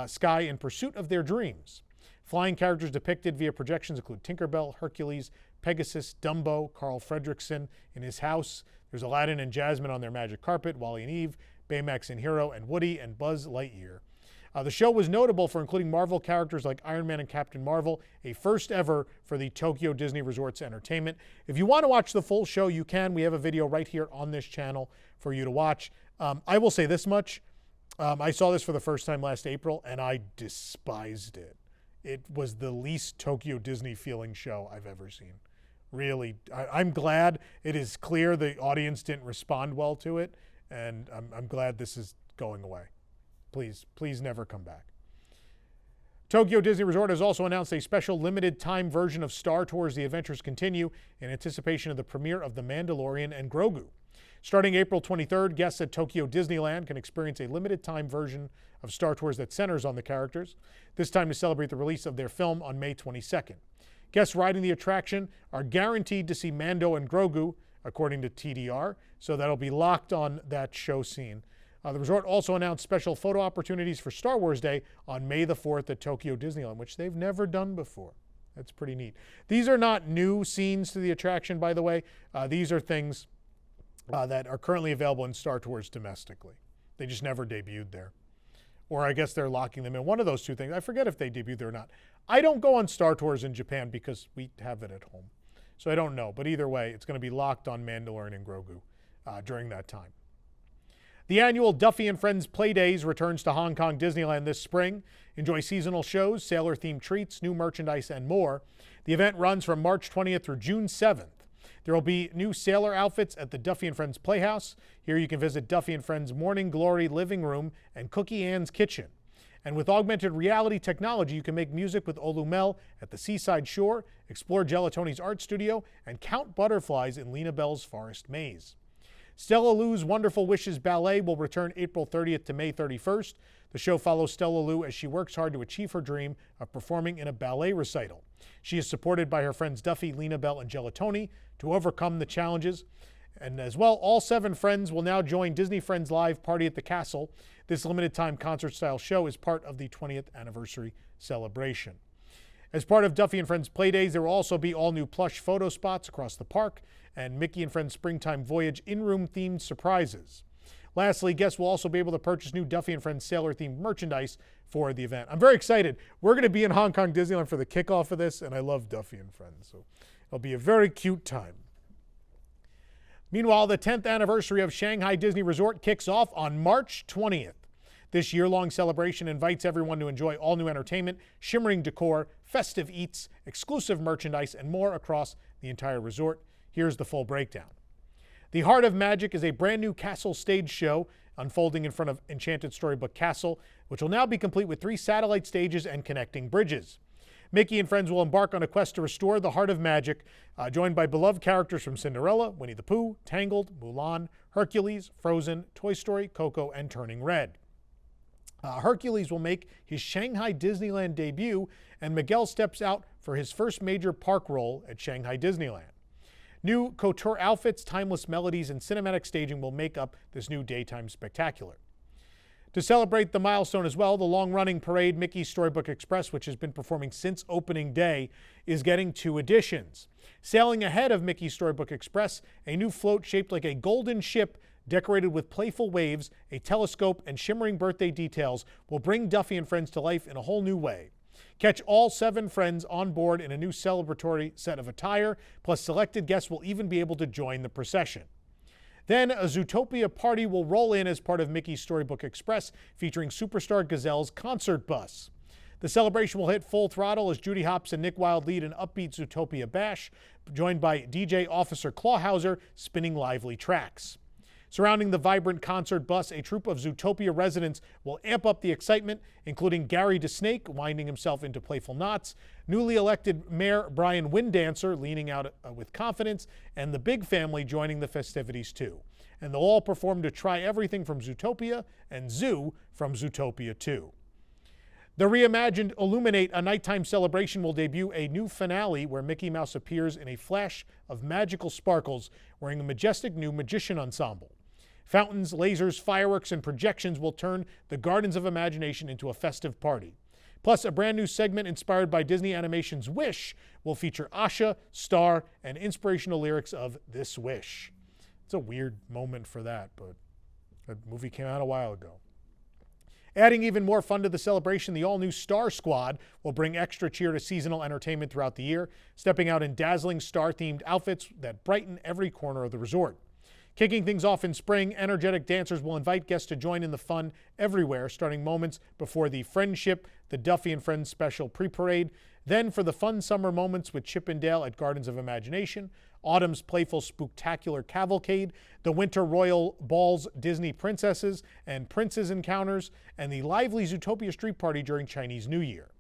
sky in pursuit of their dreams. Flying characters depicted via projections include Tinkerbell, Hercules, Pegasus, Dumbo, Carl Fredricksen in his house. There's Aladdin and Jasmine on their magic carpet, Wally and Eve, Baymax and Hero, and Woody and Buzz Lightyear. The show was notable for including Marvel characters like Iron Man and Captain Marvel, a first ever for the Tokyo Disney Resort's entertainment. If you want to watch the full show, you can. We have a video right here on this channel for you to watch. I will say this much. I saw this for the first time last April, and I despised it. It was the least Tokyo Disney feeling show I've ever seen. Really, I'm glad it is clear the audience didn't respond well to it, and I'm glad this is going away. Please never come back. Tokyo Disney Resort has also announced a special limited time version of Star Tours The Adventures Continue in anticipation of the premiere of The Mandalorian and Grogu. Starting April 23rd, guests at Tokyo Disneyland can experience a limited time version of Star Tours that centers on the characters, this time to celebrate the release of their film on May 22nd. Guests riding the attraction are guaranteed to see Mando and Grogu, according to TDR, so that'll be locked on that show scene. The resort also announced special photo opportunities for Star Wars Day on May the 4th at Tokyo Disneyland, which they've never done before. That's pretty neat. These are not new scenes to the attraction, by the way. These are things that are currently available in Star Tours domestically. They just never debuted there. Or I guess they're locking them in. One of those two things. I forget if they debuted there or not. I don't go on Star Tours in Japan because we have it at home. So I don't know. But either way, it's going to be locked on Mandalorian and Grogu during that time. The annual Duffy and Friends Play Days returns to Hong Kong Disneyland this spring. Enjoy seasonal shows, sailor-themed treats, new merchandise, and more. The event runs from March 20th through June 7th. There will be new sailor outfits at the Duffy & Friends Playhouse. Here you can visit Duffy & Friends' Morning Glory living room and Cookie Ann's kitchen. And with augmented reality technology, you can make music with Olumel at the Seaside Shore, explore Gelatoni's art studio, and count butterflies in Lena Bell's Forest Maze. Stella Lou's Wonderful Wishes Ballet will return April 30th to May 31st. The show follows Stella Lou as she works hard to achieve her dream of performing in a ballet recital. She is supported by her friends Duffy, Lena Bell, and Gelatoni to overcome the challenges. And as well, all 7 friends will now join Disney Friends Live Party at the Castle. This limited-time concert-style show is part of the 20th anniversary celebration. As part of Duffy & Friends Playdays, there will also be all-new plush photo spots across the park and Mickey & Friends Springtime Voyage in-room themed surprises. Lastly, guests will also be able to purchase new Duffy & Friends sailor-themed merchandise for the event. I'm very excited. We're going to be in Hong Kong Disneyland for the kickoff of this, and I love Duffy & Friends, so it'll be a very cute time. Meanwhile, the 10th anniversary of Shanghai Disney Resort kicks off on March 20th. This year-long celebration invites everyone to enjoy all-new entertainment, shimmering decor, festive eats, exclusive merchandise, and more across the entire resort. Here's the full breakdown. The Heart of Magic is a brand new castle stage show unfolding in front of Enchanted Storybook Castle, which will now be complete with 3 satellite stages and connecting bridges. Mickey and friends will embark on a quest to restore the Heart of Magic, joined by beloved characters from Cinderella, Winnie the Pooh, Tangled, Mulan, Hercules, Frozen, Toy Story, Coco, and Turning Red. Hercules will make his Shanghai Disneyland debut, and Miguel steps out for his first major park role at Shanghai Disneyland. New couture outfits, timeless melodies, and cinematic staging will make up this new daytime spectacular. To celebrate the milestone as well, the long-running parade Mickey's Storybook Express, which has been performing since opening day, is getting 2 additions. Sailing ahead of Mickey's Storybook Express, a new float shaped like a golden ship decorated with playful waves, a telescope, and shimmering birthday details will bring Duffy and Friends to life in a whole new way. Catch all 7 friends on board in a new celebratory set of attire, plus selected guests will even be able to join the procession. Then a Zootopia party will roll in as part of Mickey's Storybook Express, featuring Superstar Gazelle's concert bus. The celebration will hit full throttle as Judy Hopps and Nick Wilde lead an upbeat Zootopia bash, joined by DJ Officer Clawhauser spinning lively tracks. Surrounding the vibrant concert bus, a troupe of Zootopia residents will amp up the excitement, including Gary DeSnake winding himself into playful knots, newly elected Mayor Brian Windancer leaning out with confidence, and the Big Family joining the festivities too. And they'll all perform to Try Everything from Zootopia and Zoo from Zootopia 2. The reimagined Illuminate, a nighttime celebration, will debut a new finale where Mickey Mouse appears in a flash of magical sparkles wearing a majestic new magician ensemble. Fountains, lasers, fireworks, and projections will turn the Gardens of Imagination into a festive party. Plus, a brand new segment inspired by Disney Animation's Wish will feature Asha, Star, and inspirational lyrics of This Wish. It's a weird moment for that, but that movie came out a while ago. Adding even more fun to the celebration, the all-new Star Squad will bring extra cheer to seasonal entertainment throughout the year, stepping out in dazzling star-themed outfits that brighten every corner of the resort. Kicking things off in spring, energetic dancers will invite guests to join in the fun everywhere, starting moments before the Friendship, the Duffy and Friends special pre-parade, then for the fun summer moments with Chip and Dale at Gardens of Imagination, autumn's playful spooktacular Cavalcade, the winter royal balls Disney princesses and princes encounters, and the lively Zootopia street party during Chinese New Year.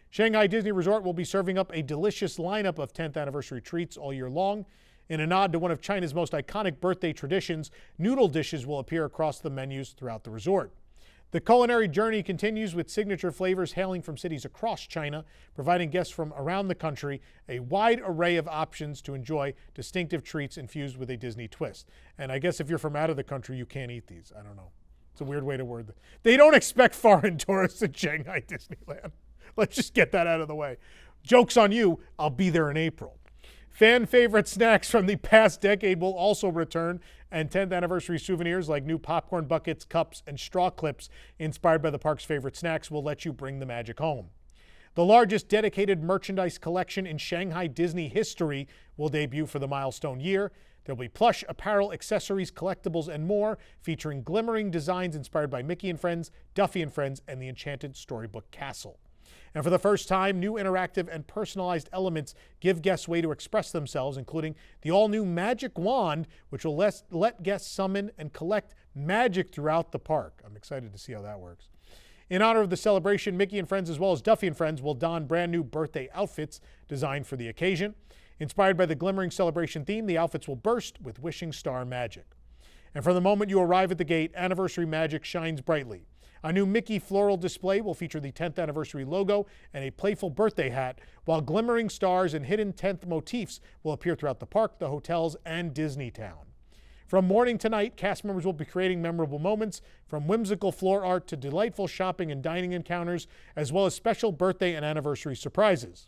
Shanghai Disney Resort will be serving up a delicious lineup of 10th anniversary treats all year long. In a nod to one of China's most iconic birthday traditions, noodle dishes will appear across the menus throughout the resort. The culinary journey continues with signature flavors hailing from cities across China, providing guests from around the country a wide array of options to enjoy distinctive treats infused with a Disney twist. And I guess if you're from out of the country, you can't eat these. I don't know. It's a weird way to word it. They don't expect foreign tourists at Shanghai Disneyland. Let's just get that out of the way. Joke's on you. I'll be there in April. Fan favorite snacks from the past decade will also return, and 10th anniversary souvenirs like new popcorn buckets, cups, and straw clips inspired by the park's favorite snacks will let you bring the magic home. The largest dedicated merchandise collection in Shanghai Disney history will debut for the milestone year. There'll be plush, apparel, accessories, collectibles, and more, featuring glimmering designs inspired by Mickey and Friends, Duffy and Friends, and the Enchanted Storybook Castle. And for the first time, new interactive and personalized elements give guests a way to express themselves, including the all-new Magic Wand, which will let guests summon and collect magic throughout the park. I'm excited to see how that works. In honor of the celebration, Mickey and Friends as well as Duffy and Friends will don brand new birthday outfits designed for the occasion. Inspired by the Glimmering Celebration theme, the outfits will burst with wishing star magic. And from the moment you arrive at the gate, anniversary magic shines brightly. A new Mickey floral display will feature the 10th anniversary logo and a playful birthday hat, while glimmering stars and hidden 10th motifs will appear throughout the park, the hotels, and Disneytown. From morning to night, cast members will be creating memorable moments, from whimsical floor art to delightful shopping and dining encounters, as well as special birthday and anniversary surprises.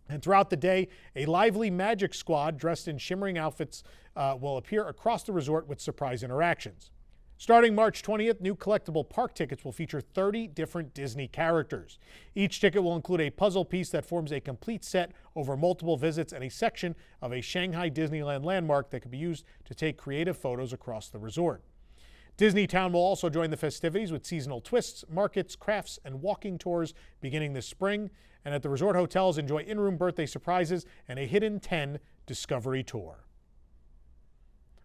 And throughout the day, a lively magic squad dressed in shimmering outfits will appear across the resort with surprise interactions. Starting March 20th, new collectible park tickets will feature 30 different Disney characters. Each ticket will include a puzzle piece that forms a complete set over multiple visits and a section of a Shanghai Disneyland landmark that can be used to take creative photos across the resort. Disneytown will also join the festivities with seasonal twists, markets, crafts, and walking tours beginning this spring. And at the resort hotels, enjoy in-room birthday surprises and a hidden 10 Discovery Tour.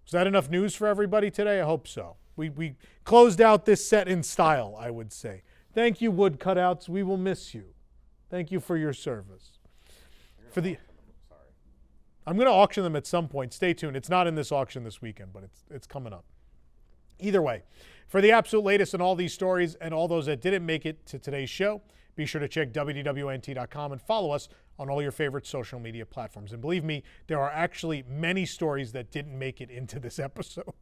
Was that enough news for everybody today? I hope so. We closed out this set in style, I would say. Thank you, wood cutouts. We will miss you. Thank you for your service. I'm going to auction them at some point. Stay tuned. It's not in this auction this weekend, but it's coming up. Either way, for the absolute latest on all these stories and all those that didn't make it to today's show, be sure to check WDWNT.com and follow us on all your favorite social media platforms. And believe me, there are actually many stories that didn't make it into this episode.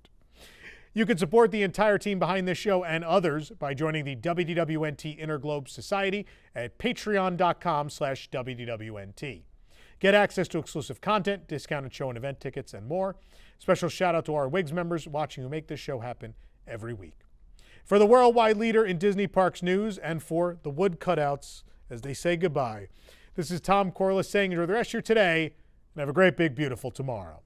You can support the entire team behind this show and others by joining the WDWNT Interglobe Society at patreon.com/WDWNT. Get access to exclusive content, discounted show and event tickets, and more. Special shout out to our WIGS members watching who make this show happen every week. For the worldwide leader in Disney Parks news and for the wood cutouts as they say goodbye, this is Tom Corliss saying enjoy the rest of your today and have a great, big, beautiful tomorrow.